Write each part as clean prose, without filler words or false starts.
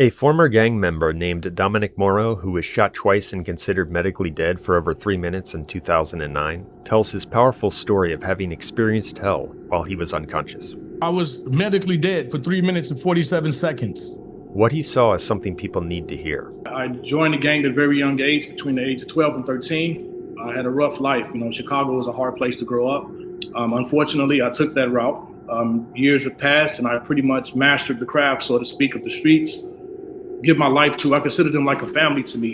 A former gang member named Dominic Morrow, who was shot twice and considered medically dead for over 3 minutes in 2009, tells his powerful story of having experienced hell while he was unconscious. I was medically dead for 3 minutes and 47 seconds. What he saw is something people need to hear. I joined the gang at a very young age, between the age of 12 and 13. I had a rough life. Chicago was a hard place to grow up. Unfortunately, I took that route. Years have passed and I pretty much mastered the craft, so to speak, of the streets. Give my life to, I consider them like a family to me.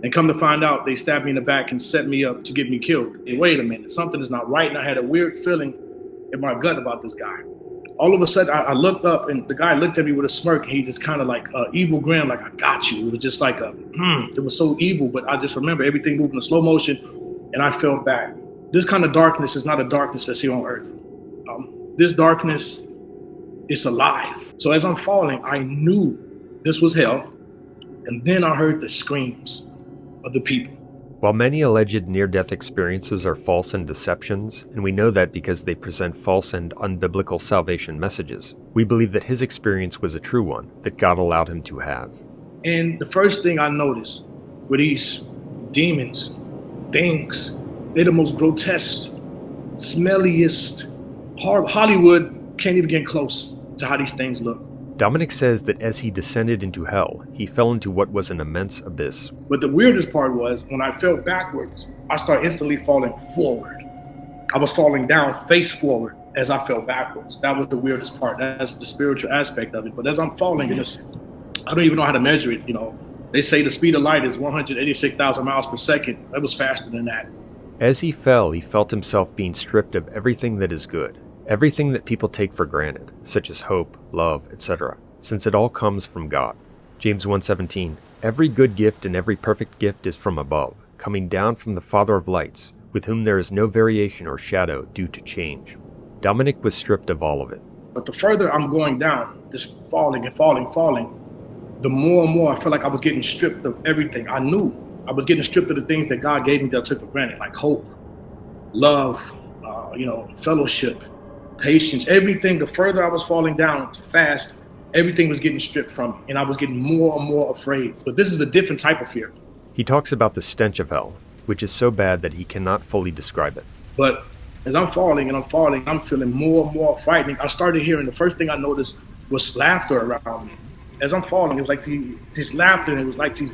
And come to find out, they stabbed me in the back and set me up to get me killed. Hey, wait a minute, something is not right. And I had a weird feeling in my gut about this guy. All of a sudden, I looked up and the guy looked at me with a smirk. He just kind of like evil grin, like, I got you. It was just like it was so evil, but I just remember everything moving in slow motion and I fell back. This kind of darkness is not a darkness that's here on earth. This darkness is alive. So as I'm falling, I knew this was hell. And then I heard the screams of the people. While many alleged near-death experiences are false and deceptions, and we know that because they present false and unbiblical salvation messages, we believe that his experience was a true one that God allowed him to have. And the first thing I noticed were these demons, things. They're the most grotesque, smelliest. Hollywood can't even get close to how these things look. Dominic says that as he descended into hell, he fell into what was an immense abyss. But the weirdest part was when I fell backwards, I started instantly falling forward. I was falling down face forward as I fell backwards. That was the weirdest part. That's the spiritual aspect of it. But as I'm falling, I don't even know how to measure it. They say the speed of light is 186,000 miles per second. That was faster than that. As he fell, he felt himself being stripped of everything that is good. Everything that people take for granted, such as hope, love, etc., since it all comes from God. James 1:17, every good gift and every perfect gift is from above, coming down from the Father of lights, with whom there is no variation or shadow due to change. Dominic was stripped of all of it. But the further I'm going down, just falling and falling, the more and more I felt like I was getting stripped of everything. I knew I was getting stripped of the things that God gave me that I took for granted, like hope, love, fellowship, patience, everything. The further I was falling down fast, everything was getting stripped from me, and I was getting more and more afraid. But this is a different type of fear. He talks about the stench of hell, which is so bad that he cannot fully describe it. But as I'm falling, I'm feeling more and more frightening. I started hearing, the first thing I noticed was laughter around me. As I'm falling, it was like this laughter, and it was like these